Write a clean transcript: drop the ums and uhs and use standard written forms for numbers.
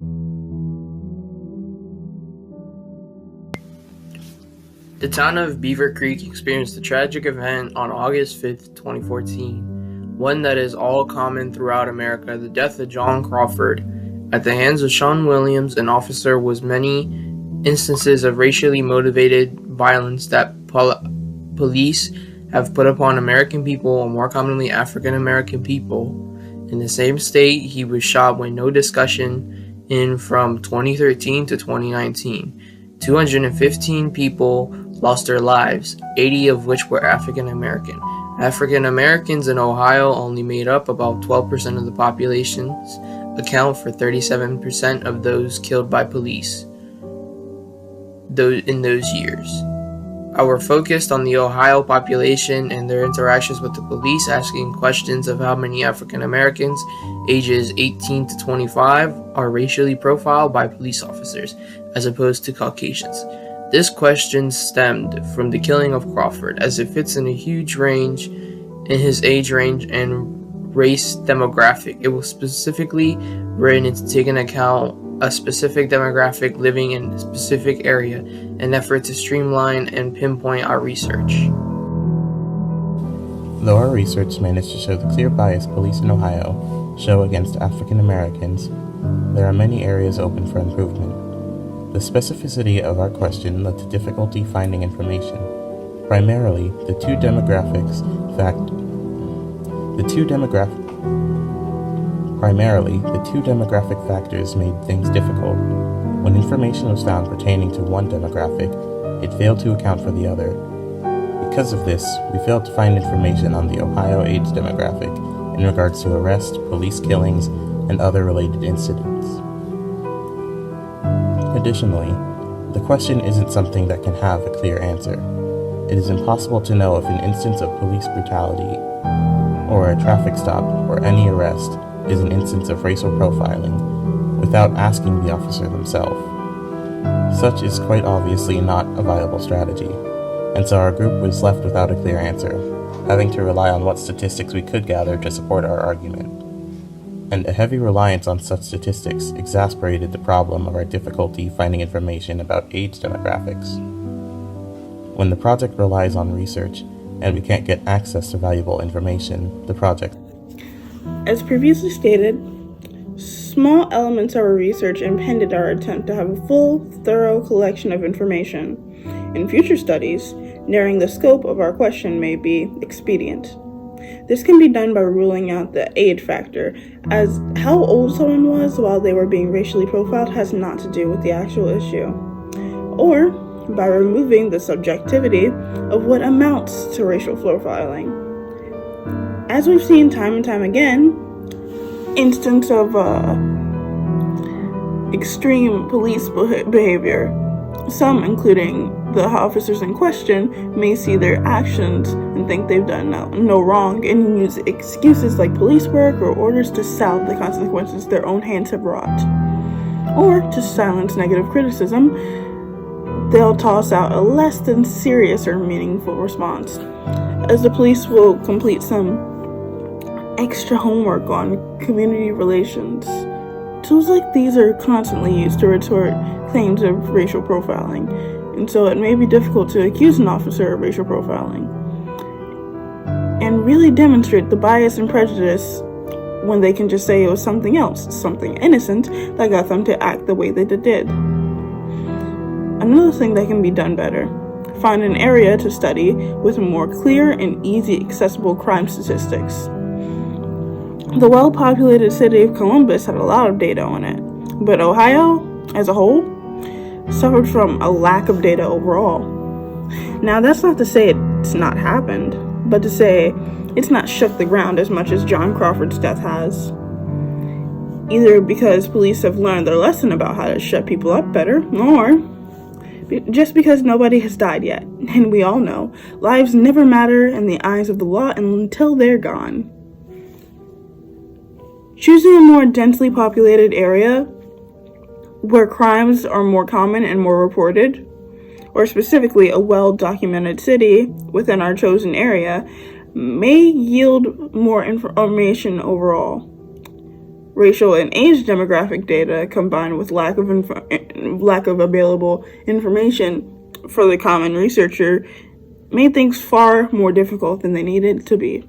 The town of Beaver Creek experienced a tragic event on August 5th, 2014, one that is all common throughout America, the death of John Crawford. At the hands of Sean Williams, an officer, was many instances of racially motivated violence that police have put upon American people, or more commonly African American people. In the same state, he was shot with no discussion from 2013 to 2019. 215 people lost their lives, 80 of which were African American. African Americans in Ohio only made up about 12% of the population's account for 37% of those killed by police in those years. Our focused on the Ohio population and their interactions with the police, asking questions of how many African Americans ages 18 to 25 are racially profiled by police officers, as opposed to Caucasians. This question stemmed from the killing of Crawford, as it fits in a huge range in his age range and race demographic. It was specifically written into taking account a specific demographic living in a specific area, an effort to streamline and pinpoint our research. Though our research managed to show the clear bias police in Ohio show against African Americans, there are many areas open for improvement. The specificity of our question led to difficulty finding information. Primarily, the two demographic factors made things difficult. When information was found pertaining to one demographic, it failed to account for the other. Because of this, we failed to find information on the Ohio age demographic in regards to arrests, police killings, and other related incidents. Additionally, the question isn't something that can have a clear answer. It is impossible to know if an instance of police brutality, or a traffic stop, or any arrest is an instance of racial profiling without asking the officer themselves. Such is quite obviously not a viable strategy, and so our group was left without a clear answer, having to rely on what statistics we could gather to support our argument. And a heavy reliance on such statistics exasperated the problem of our difficulty finding information about age demographics. When the project relies on research, and we can't get access to valuable information, the project. As previously stated, small elements of our research impeded our attempt to have a full, thorough collection of information. In future studies, narrowing the scope of our question may be expedient. This can be done by ruling out the age factor, as how old someone was while they were being racially profiled has not to do with the actual issue. Or by removing the subjectivity of what amounts to racial profiling. As we've seen time and time again, instance of extreme police behavior, some, including the officers in question, may see their actions and think they've done no wrong and use excuses like police work or orders to salve the consequences their own hands have wrought. Or to silence negative criticism, they'll toss out a less than serious or meaningful response, as the police will complete some extra homework on community relations. Tools like these are constantly used to retort claims of racial profiling, and so it may be difficult to accuse an officer of racial profiling and really demonstrate the bias and prejudice when they can just say it was something else, something innocent, that got them to act the way they did. Another thing that can be done better: find an area to study with more clear and easy accessible crime statistics. The well-populated city of Columbus had a lot of data on it, but Ohio, as a whole, suffered from a lack of data overall. Now, that's not to say it's not happened, but to say it's not shook the ground as much as John Crawford's death has. Either because police have learned their lesson about how to shut people up better, or just because nobody has died yet, and we all know lives never matter in the eyes of the law until they're gone. Choosing a more densely populated area where crimes are more common and more reported, or specifically a well-documented city within our chosen area, may yield more information overall. Racial and age demographic data combined with lack of available information for the common researcher made things far more difficult than they needed to be.